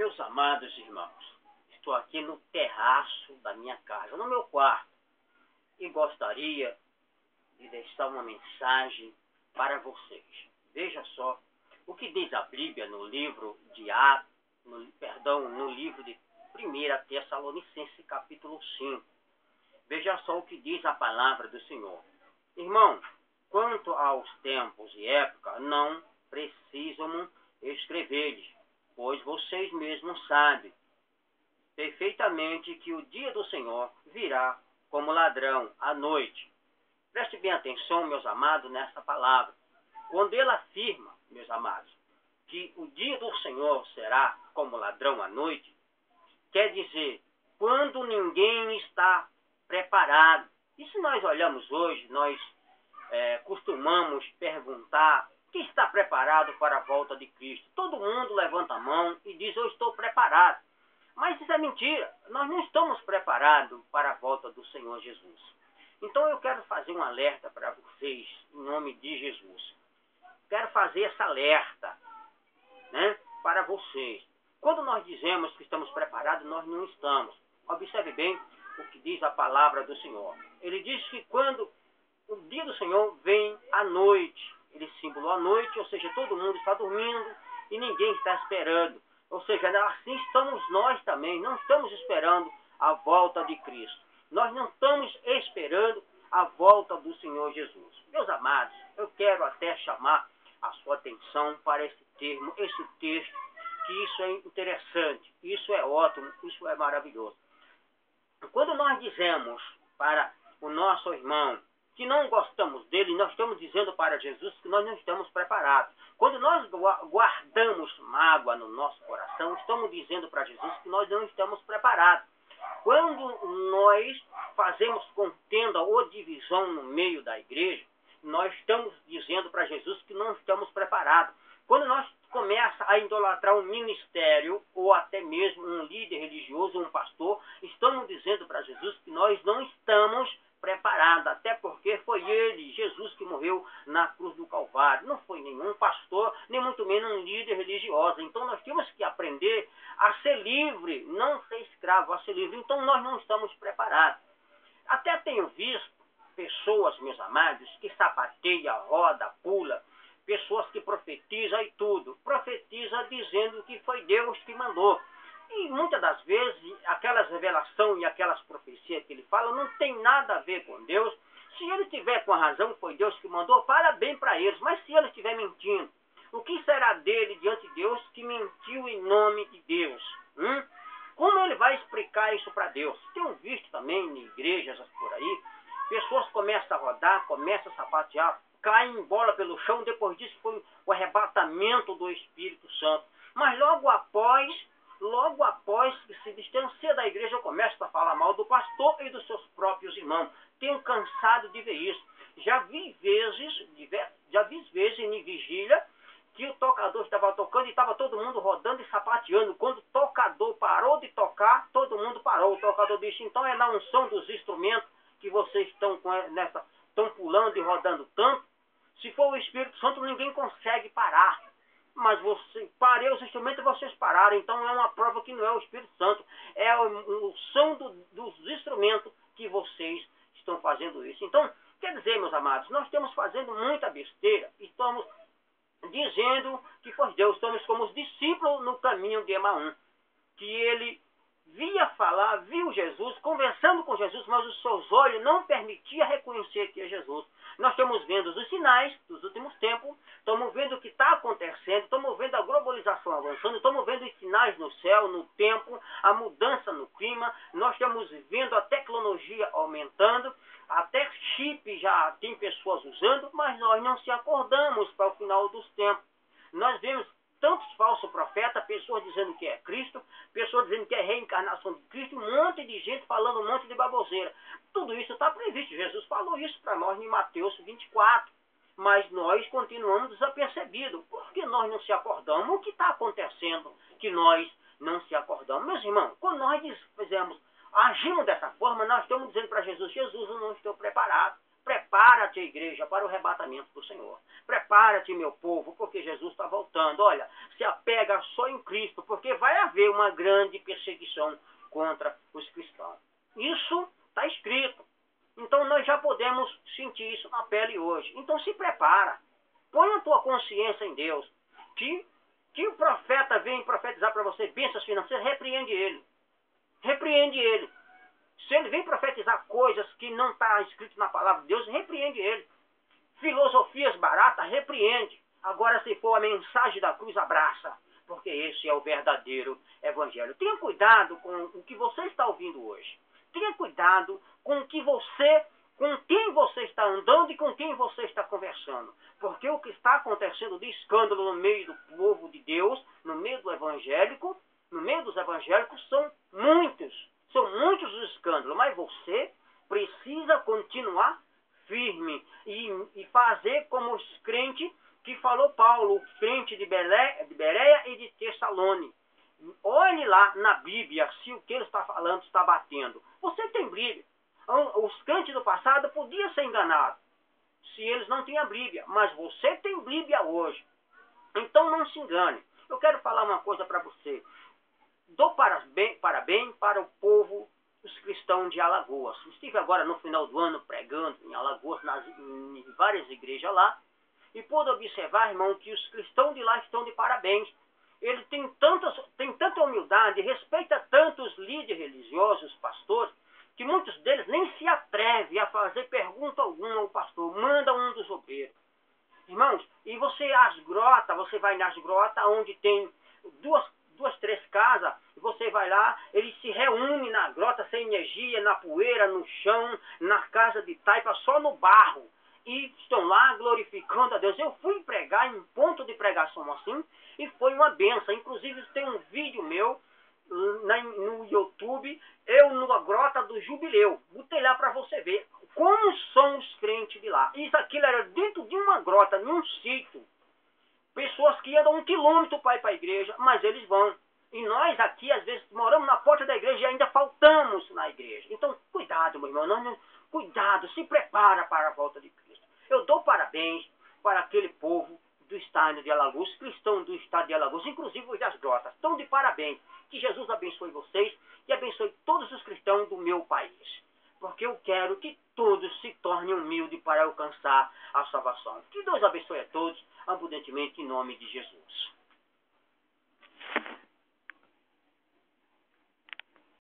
Meus amados irmãos, estou aqui no terraço da minha casa, no meu quarto, e gostaria de deixar uma mensagem para vocês. Veja só o que diz a Bíblia no livro de no livro de 1 Tessalonicenses, capítulo 5. Veja só o que diz a palavra do Senhor. Irmãos, quanto aos tempos e época, não precisam escrever-lhes, pois vocês mesmos sabem perfeitamente que o dia do Senhor virá como ladrão à noite. Preste bem atenção, meus amados, nessa palavra. Quando ele afirma, meus amados, que o dia do Senhor será como ladrão à noite, quer dizer, quando ninguém está preparado. E se nós olhamos hoje, nós costumamos perguntar: quem está preparado para a volta de Cristo? Todo mundo levanta a mão e diz: eu estou preparado. Mas isso é mentira. Nós não estamos preparados para a volta do Senhor Jesus. Então eu quero fazer um alerta para vocês, em nome de Jesus. Quero fazer esse alerta, para vocês. Quando nós dizemos que estamos preparados, nós não estamos. Observe bem o que diz a palavra do Senhor. Ele diz que quando o dia do Senhor vem à noite, ele simbolou a noite, ou seja, todo mundo está dormindo e ninguém está esperando. Ou seja, assim estamos nós também, não estamos esperando a volta de Cristo. Nós não estamos esperando a volta do Senhor Jesus. Meus amados, eu quero até chamar a sua atenção para esse termo, esse texto, que isso é interessante, isso é ótimo, isso é maravilhoso. Quando nós dizemos para o nosso irmão que não gostamos dele, nós estamos dizendo para Jesus que nós não estamos preparados. Quando nós guardamos mágoa no nosso coração, estamos dizendo para Jesus que nós não estamos preparados. Quando nós fazemos contenda ou divisão no meio da igreja, nós estamos dizendo para Jesus que não estamos preparados. Quando nós começa a idolatrar um ministério ou até mesmo um líder religioso, um pastor, estamos dizendo para Jesus que nós não estamos preparados, até porque foi ele, Jesus, que morreu na cruz do Calvário. Não foi nenhum pastor, nem muito menos um líder religioso. Então nós temos que aprender a ser livre, não ser escravo, a ser livre. Então nós não estamos preparados. Até tenho visto pessoas, meus amados, que sapateiam, roda, pula, pessoas que profetizam e tudo. Profetiza dizendo que foi Deus que mandou. E muitas das vezes, aquelas revelações e aquelas profecias que ele fala não tem nada a ver com Deus. Se ele tiver com a razão, foi Deus que mandou, parabéns para eles. Mas se ele estiver mentindo, o que será dele diante de Deus que mentiu em nome de Deus? Como ele vai explicar isso para Deus? Tenho visto também em igrejas por aí, pessoas começam a rodar, começam a sapatear, caem em bola pelo chão, depois disso foi o arrebatamento do Espírito Santo. Mas logo após que se distancia da igreja, começa a falar mal do pastor e dos seus próprios irmãos. Tenho cansado de ver isso. Já vi vezes em vigília que o tocador estava tocando e estava todo mundo rodando e sapateando. Quando o tocador parou de tocar, todo mundo parou. O tocador disse: então é na unção dos instrumentos que vocês estão pulando e rodando tanto. Se for o Espírito Santo, ninguém consegue parar. Mas parei os instrumentos e vocês pararam. Então é uma prova que não é o Espírito Santo. É o som dos instrumentos que vocês estão fazendo isso. Então, quer dizer, meus amados, nós estamos fazendo muita besteira. Estamos dizendo que foi Deus. Estamos como os discípulos no caminho de Emaús. Que ele viu Jesus, conversando com Jesus, mas os seus olhos não permitiam reconhecer que é Jesus. Nós estamos vendo os sinais dos últimos tempos, estamos vendo o que está acontecendo, estamos vendo a globalização avançando, estamos vendo os sinais no céu, no tempo, a mudança no clima, nós estamos vendo a tecnologia aumentando, até chip já tem pessoas usando, mas nós não se acordamos para o final dos tempos. Nós vemos tantos falsos profetas, pessoas dizendo que é Cristo, pessoas dizendo que é reencarnação de Cristo, um monte de gente falando um monte de baboseira. Tudo isso está previsto. Jesus falou isso para nós em Mateus 24. Mas nós continuamos desapercebidos. Por que nós não se acordamos? O que está acontecendo que nós não se acordamos? Meus irmãos, quando nós agimos dessa forma, nós estamos dizendo para Jesus: Jesus, eu não estou preparado. Prepara Prepara-te, igreja, para o arrebatamento do Senhor. Prepara-te, meu povo, porque Jesus está voltando. Olha, se apega só em Cristo, porque vai haver uma grande perseguição contra os cristãos. Isso está escrito. Então nós já podemos sentir isso na pele hoje. Então se prepara. Põe a tua consciência em Deus. Que o profeta vem profetizar para você bênçãos financeiras, repreende ele. Repreende ele. Se ele vem profetizar coisas que não está escrito na palavra de Deus, repreende ele. Filosofias baratas, repreende. Agora, se for a mensagem da cruz, abraça. Porque esse é o verdadeiro evangelho. Tenha cuidado com o que você está ouvindo hoje. Tenha cuidado com quem você está andando e com quem você está conversando. Porque o que está acontecendo de escândalo no meio do povo de Deus, no meio dos evangélicos, são muitos. São muitos os escândalos. Mas você precisa continuar firme e fazer como os crentes que falou Paulo, o crente de Bereia e de Tessalônica. Olhe lá na Bíblia se o que ele está falando está batendo. Você tem Bíblia. Os crentes do passado podiam ser enganados se eles não tinham Bíblia, mas você tem Bíblia hoje. Então não se engane. Eu quero falar uma coisa para você. Dou parabéns para o povo, os cristãos de Alagoas. Estive agora no final do ano pregando em Alagoas, em várias igrejas lá, e pude observar, irmão, que os cristãos de lá estão de parabéns. Ele tem tanta humildade, respeita tantos líderes religiosos, pastores, que muitos deles nem se atrevem a fazer pergunta alguma ao pastor. Manda um dos obreiros. Irmãos, e você vai nas grotas onde tem duas, três casas, você vai lá, eles se reúnem na grota sem energia, na poeira, no chão, na casa de taipa, só no barro. E estão lá glorificando a Deus. Eu fui pregar em um ponto de pregação assim, e foi uma benção. Inclusive tem um vídeo meu no YouTube, eu numa grota do Jubileu. Botei lá para você ver como são os crentes de lá. Isso aquilo era dentro de uma grota, num sítio. Pessoas que andam 1 quilômetro para ir para a igreja, mas eles vão. E nós aqui, às vezes, moramos na porta da igreja e ainda faltamos na igreja. Então, cuidado, meu irmão. Cuidado, se prepara para a volta de Cristo. Eu dou parabéns para aquele povo do estado de Alagoas, cristãos do estado de Alagoas, inclusive os das grotas. Estão de parabéns. Que Jesus abençoe vocês e abençoe todos os cristãos do meu país. Porque eu quero que todos se tornem humildes para alcançar a salvação. Que Deus abençoe a todos abundantemente em nome de Jesus.